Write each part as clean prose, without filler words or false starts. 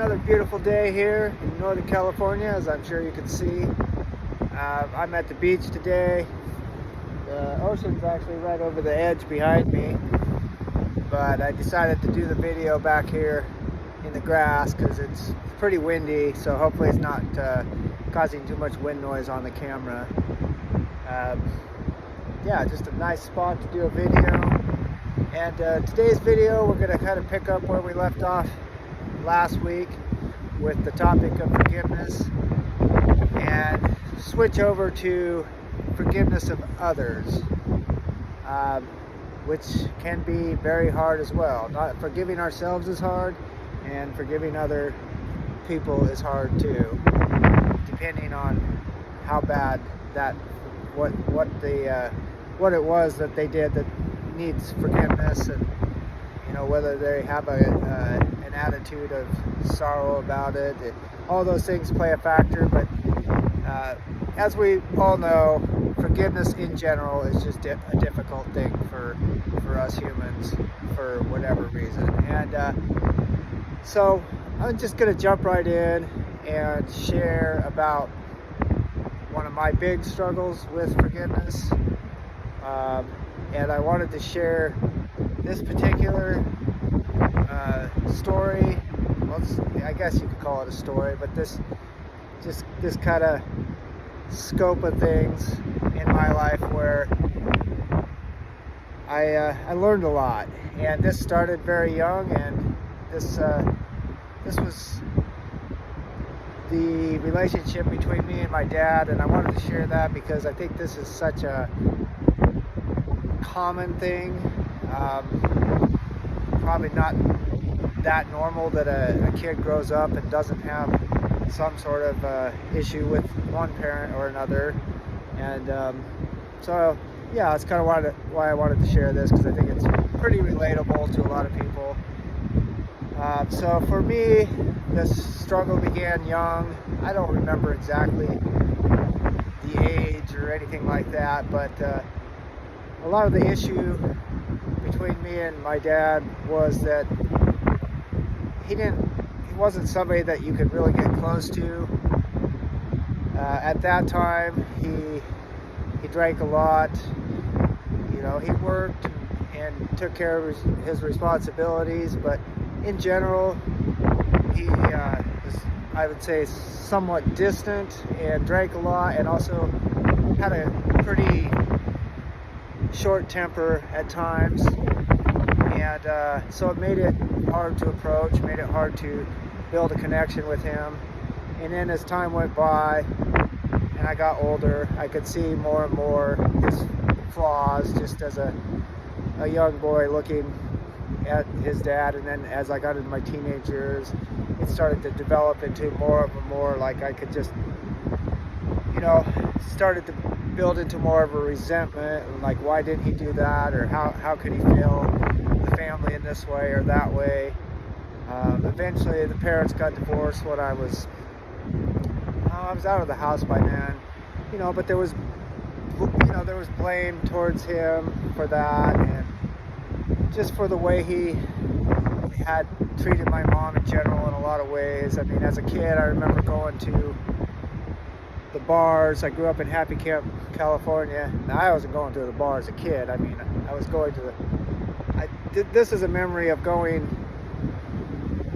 another beautiful day here in Northern California, as I'm sure you can see. I'm at the beach today. The ocean's actually right over the edge behind me, but I decided to do the video back here in the grass because it's pretty windy, so hopefully it's not causing too much wind noise on the camera. Yeah, just a nice spot to do a video. And today's video, we're going to kind of pick up where we left off last week with the topic of forgiveness and switch over to forgiveness of others, which can be very hard as well. Not forgiving ourselves is hard, and forgiving other people is hard too, depending on how bad that what it was that they did that needs forgiveness, and whether they have an attitude of sorrow about it. All those things play a factor, but as we all know, forgiveness in general is just a difficult thing for us humans for whatever reason. And so I'm just going to jump right in and share about one of my big struggles with forgiveness. And I wanted to share this particular story. Well, I guess you could call it a story, but this kind of scope of things in my life where I learned a lot. And this started very young, and this was the relationship between me and my dad, and I wanted to share that because I think this is such a common thing, probably not that normal that a kid grows up and doesn't have some sort of issue with one parent or another. And so yeah, that's kind of why I wanted to share this, because I think it's pretty relatable to a lot of people. So for me, this struggle began young. I don't remember exactly the age or anything like that, but a lot of the issue between me and my dad was that he wasn't somebody that you could really get close to. At that time, he drank a lot. He worked and took care of his responsibilities, but in general, he was, I would say, somewhat distant and drank a lot, and also had a pretty short temper at times. And so it made it hard to approach, made it hard to build a connection with him. And then as time went by and I got older, I could see more and more his flaws just as a young boy looking at his dad. And then as I got into my teenage years, it started to develop into more like I could just, started to build into more of a resentment, and like, why didn't he do that, or how could he fail the family in this way or that way. Eventually the parents got divorced when I was out of the house by then, but there was blame towards him for that, and just for the way he had treated my mom in general in a lot of ways. I mean, as a kid, I remember going to the bars. I grew up in Happy Camp, California. Now, I wasn't going to the bar as a kid. I mean, I was going to this is a memory of going,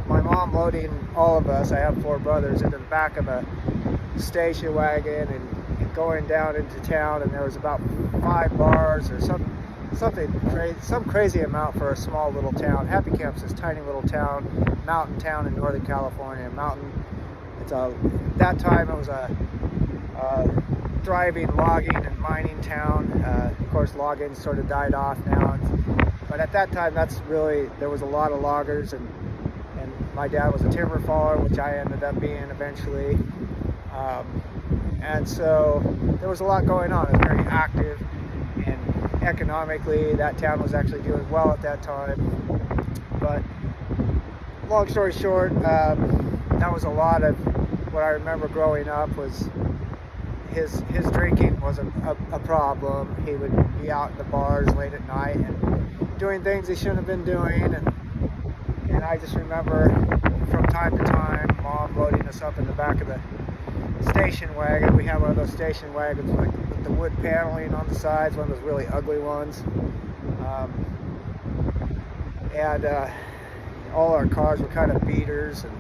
my mom loading all of us, I have 4 brothers, into the back of a station wagon and going down into town, and there was about 5 bars or something crazy, some crazy amount for a small little town. Happy Camp's this tiny little town, mountain town in Northern California. At that time it was a thriving logging and mining town. Of course, logging sort of died off now, but at that time there was a lot of loggers, and my dad was a timber faller, which I ended up being eventually. And so there was a lot going on. It was very active, and economically that town was actually doing well at that time. But long story short, that was a lot of what I remember growing up. Was his drinking was a problem. He would be out in the bars late at night and doing things he shouldn't have been doing, and I just remember from time to time, Mom loading us up in the back of the station wagon. We have one of those station wagons with the wood paneling on the sides, one of those really ugly ones. And all our cars were kind of beaters, and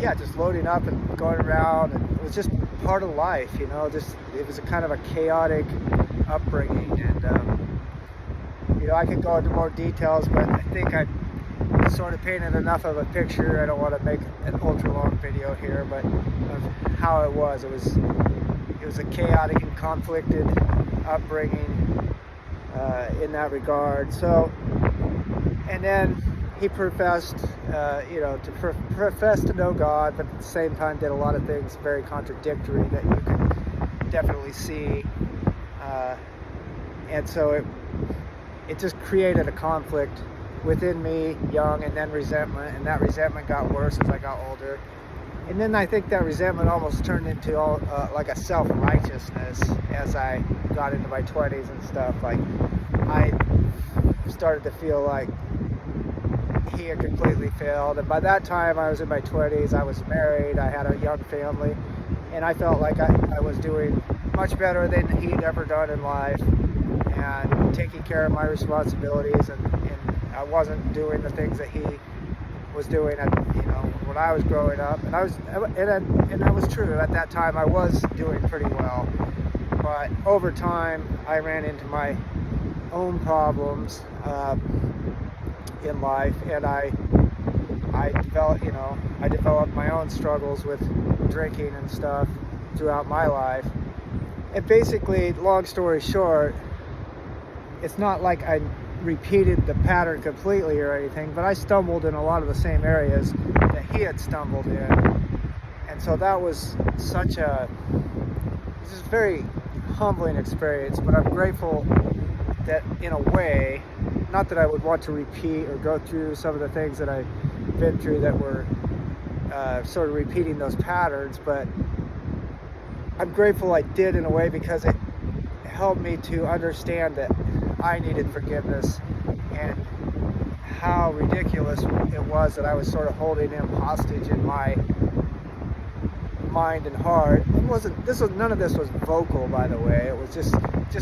yeah, just loading up and going around, and it was just part of life, you know. Just it was a kind of a chaotic upbringing, and you know, I could go into more details, but I think I sort of painted enough of a picture. I don't want to make an ultra long video here, but of how it was. It was a chaotic and conflicted upbringing in that regard. So, and then he professed, you know, profess to know God, but at the same time did a lot of things very contradictory that you could definitely see. And so it just created a conflict within me, young, and then resentment, and that resentment got worse as I got older. And then I think that resentment almost turned into like a self-righteousness as I got into my 20s and stuff. Like, I started to feel like he had completely failed. And by that time, I was in my 20s, I was married, I had a young family, and I felt like I was doing much better than he'd ever done in life, and taking care of my responsibilities, and I wasn't doing the things that he was doing when I was growing up. And that was true. At that time, I was doing pretty well. But over time, I ran into my own problems in life, and I developed my own struggles with drinking and stuff throughout my life. And basically, long story short, it's not like I repeated the pattern completely or anything, but I stumbled in a lot of the same areas that he had stumbled in. And so that was this is a very humbling experience, but I'm grateful that, in a way, not that I would want to repeat or go through some of the things that I've been through that were sort of repeating those patterns, but I'm grateful I did, in a way, because it helped me to understand that I needed forgiveness, and how ridiculous it was that I was sort of holding him hostage in my mind and heart. None of this was vocal, by the way. It was just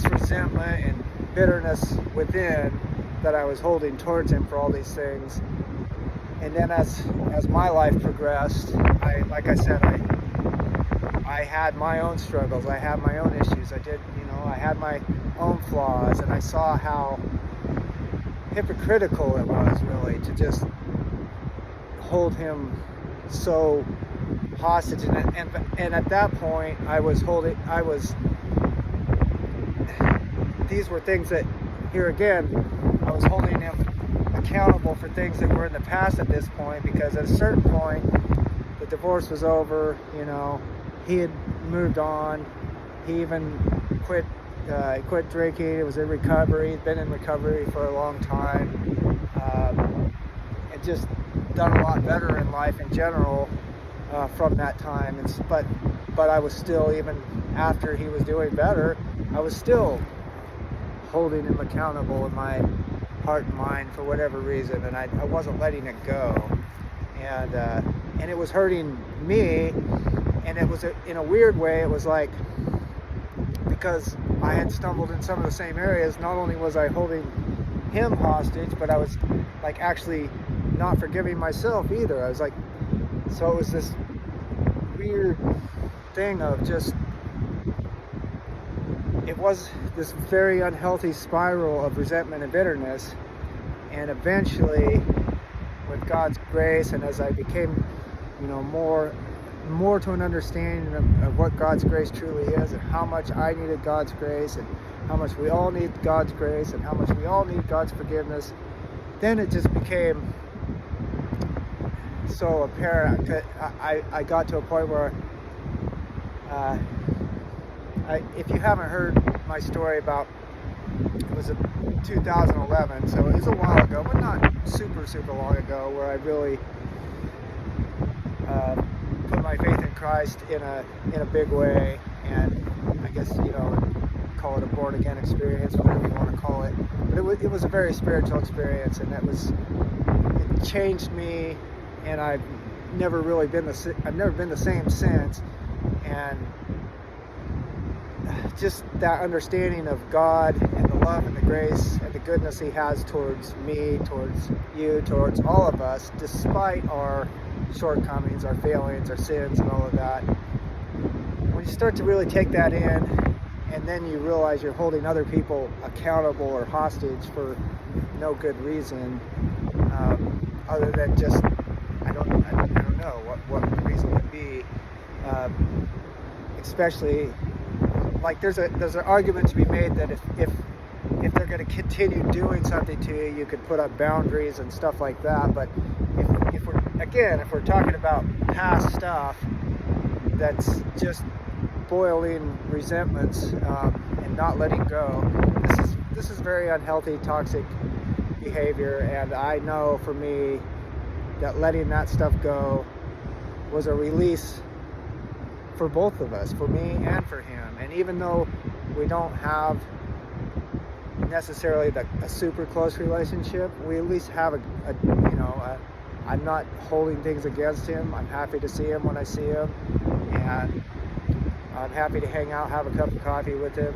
resentment and bitterness within that I was holding towards him for all these things. And then as my life progressed, like I said, I had my own struggles, I had my own issues, I had my own flaws, and I saw how hypocritical it was, really, to just hold him so hostage. And at that point, these were things that, here again, I was holding him accountable for things that were in the past at this point, because at a certain point, the divorce was over, he had moved on, he even quit drinking. It was in recovery. He'd been in recovery for a long time, and just done a lot better in life in general from that time. But I was still, even after he was doing better, I was still holding him accountable in my heart and mind for whatever reason, and I wasn't letting it go, and it was hurting me. And it was, in a weird way, it was like, because I had stumbled in some of the same areas, not only was I holding him hostage, but I was like actually not forgiving myself either. I was like, so it was this weird thing of just, it was this very unhealthy spiral of resentment and bitterness. And eventually, with God's grace, and as I became, more to an understanding of what God's grace truly is, and how much I needed God's grace, and how much we all need God's grace, and how much we all need God's forgiveness, then it just became so apparent that I got to a point where, if you haven't heard my story about, it was in 2011, so it was a while ago, but not super long ago, where I really put my faith in Christ in a big way, and I guess call it a born again experience, whatever you want to call it. But it was a very spiritual experience, and it changed me, and I've never really been the same since. And just that understanding of God and the love and the grace and the goodness He has towards me, towards you, towards all of us, despite our shortcomings, our failings, our sins, and all of that. When you start to really take that in, and then you realize you're holding other people accountable or hostage for no good reason, other than just I don't know what the reason would be. Especially, like there's an argument to be made that if they're going to continue doing something to you, you could put up boundaries and stuff like that. But if we're talking about past stuff that's just boiling resentments and not letting go, this is very unhealthy, toxic behavior. And I know for me that letting that stuff go was a release for both of us, for me and for him. And even though we don't have necessarily a super close relationship, we at least have I'm not holding things against him. I'm happy to see him when I see him, and I'm happy to hang out, have a cup of coffee with him.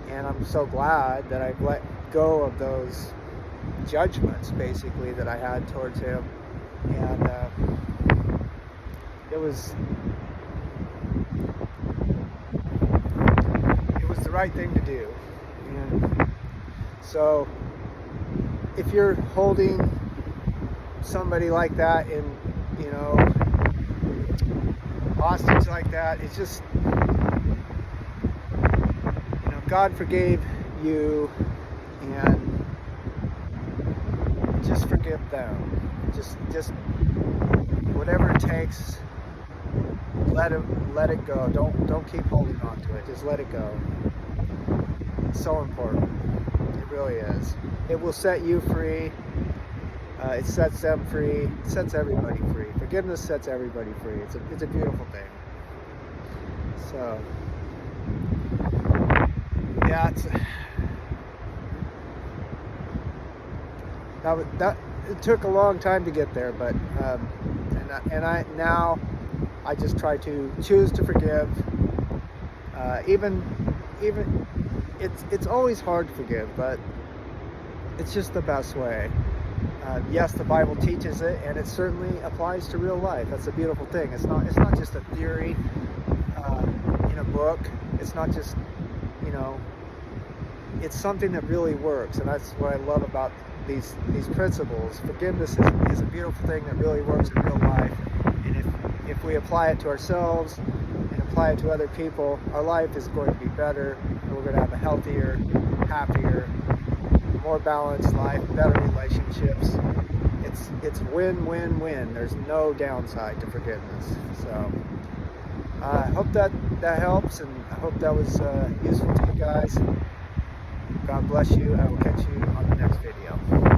And I'm so glad that I've let go of those judgments, basically, that I had towards him. And it was the right thing to do. And so if you're holding somebody like that in, hostage like that, it's just, God forgave you, and just forgive them. Just whatever it takes, let it go. Don't keep holding on to it. Just let it go. It's so important. It really is. It will set you free. It sets them free. It sets everybody free. Forgiveness sets everybody free. It's a beautiful thing. So yeah, that it took a long time to get there, but I just try to choose to forgive. Even it's always hard to forgive, but it's just the best way. Yes, the Bible teaches it, and it certainly applies to real life. That's a beautiful thing. It's not just a theory in a book. It's not just, it's something that really works, and that's what I love about these principles. Forgiveness is a beautiful thing that really works in real life, and if we apply it to ourselves and apply it to other people, our life is going to be better, and we're going to have a healthier, happier, more balanced life, better relationships. It's win-win-win. There's no downside to forgiveness. So I hope that helps, and I hope that was useful to you guys. God bless you. I will catch you on the next video.